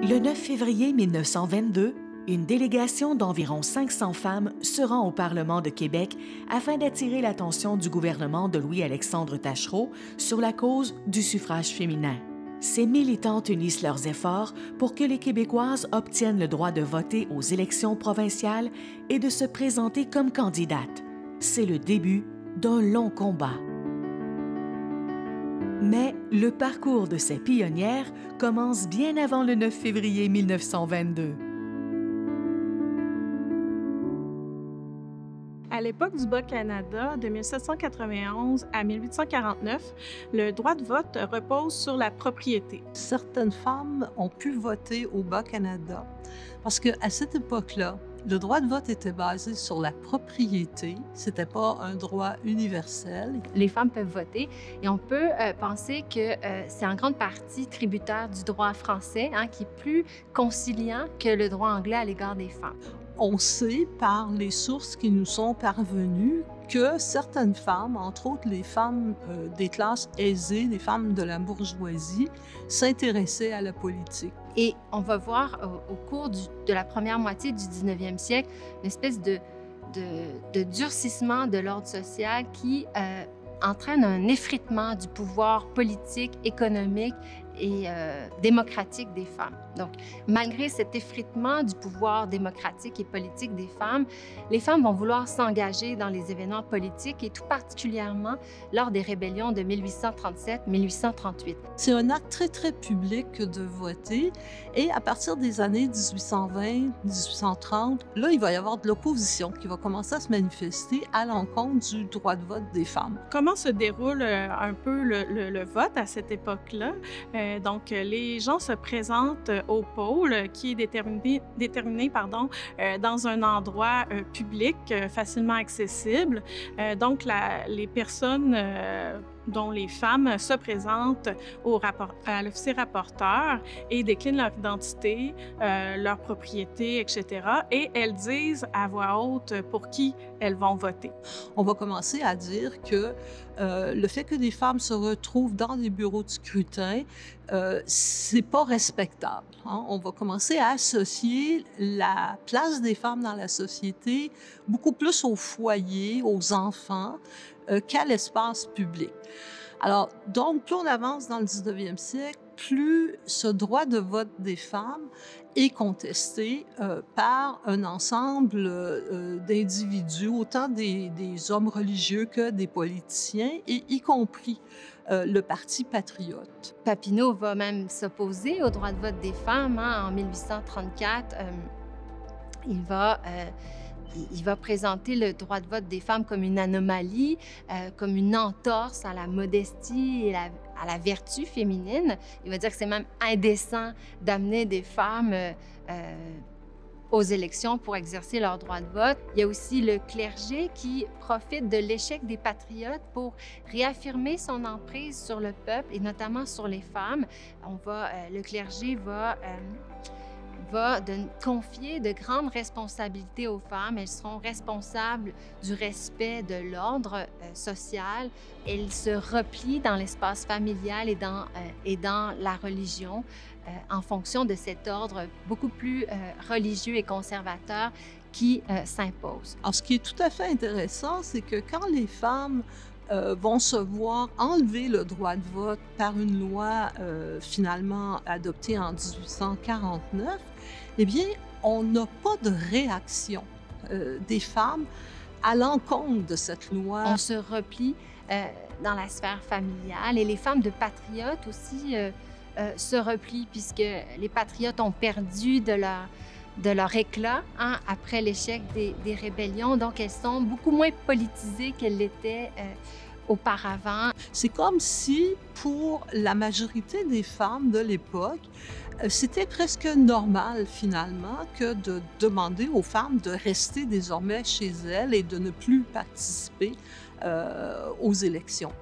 Le 9 février 1922, une délégation d'environ 500 femmes se rend au Parlement de Québec afin d'attirer l'attention du gouvernement de Louis-Alexandre Taschereau sur la cause du suffrage féminin. Ces militantes unissent leurs efforts pour que les Québécoises obtiennent le droit de voter aux élections provinciales et de se présenter comme candidates. C'est le début d'un long combat. Mais le parcours de ces pionnières commence bien avant le 9 février 1922. À l'époque du Bas-Canada, de 1791 à 1849, le droit de vote repose sur la propriété. Certaines femmes ont pu voter au Bas-Canada parce qu'à cette époque-là, le droit de vote était basé sur la propriété. C'était pas un droit universel. Les femmes peuvent voter et on peut penser que c'est en grande partie tributaire du droit français, qui est plus conciliant que le droit anglais à l'égard des femmes. On sait par les sources qui nous sont parvenues que certaines femmes, entre autres les femmes des classes aisées, les femmes de la bourgeoisie, s'intéressaient à la politique. Et on va voir au cours de la première moitié du 19e siècle une espèce de durcissement de l'ordre social qui entraîne un effritement du pouvoir politique, économique et démocratique des femmes. Donc, malgré cet effritement du pouvoir démocratique et politique des femmes, les femmes vont vouloir s'engager dans les événements politiques et tout particulièrement lors des rébellions de 1837-1838. C'est un acte très, très public de voter et à partir des années 1820-1830, là, il va y avoir de l'opposition qui va commencer à se manifester à l'encontre du droit de vote des femmes. Comment se déroule un peu le vote à cette époque-là? Donc, les gens se présentent au pôle qui est déterminé dans un endroit public, facilement accessible. Donc, les personnes dont les femmes se présentent à l'officier rapporteur et déclinent leur identité, leur propriété, etc. Et elles disent à voix haute pour qui elles vont voter. On va commencer à dire que le fait que des femmes se retrouvent dans des bureaux de scrutin, c'est pas respectable. On va commencer à associer la place des femmes dans la société beaucoup plus au foyer, aux enfants, qu'à l'espace public. Alors, donc, plus on avance dans le 19e siècle, plus ce droit de vote des femmes est contesté par un ensemble d'individus, autant des hommes religieux que des politiciens, et y compris le Parti patriote. Papineau va même s'opposer au droit de vote des femmes. En 1834, il va présenter le droit de vote des femmes comme une anomalie, comme une entorse à la modestie et à la vertu féminine. Il va dire que c'est même indécent d'amener des femmes aux élections pour exercer leur droit de vote. Il y a aussi le clergé qui profite de l'échec des patriotes pour réaffirmer son emprise sur le peuple et notamment sur les femmes. Le clergé va confier de grandes responsabilités aux femmes. Elles seront responsables du respect de l'ordre social. Elles se replient dans l'espace familial et dans la religion en fonction de cet ordre beaucoup plus religieux et conservateur qui s'impose. Alors, ce qui est tout à fait intéressant, c'est que quand les femmes vont se voir enlever le droit de vote par une loi finalement adoptée en 1849, eh bien, on n'a pas de réaction des femmes à l'encontre de cette loi. On se replie dans la sphère familiale et les femmes de patriotes aussi se replient puisque les patriotes ont perdu de leur éclat après l'échec des rébellions. Donc, elles sont beaucoup moins politisées qu'elles l'étaient auparavant. C'est comme si, pour la majorité des femmes de l'époque, c'était presque normal, finalement, que de demander aux femmes de rester désormais chez elles et de ne plus participer aux élections.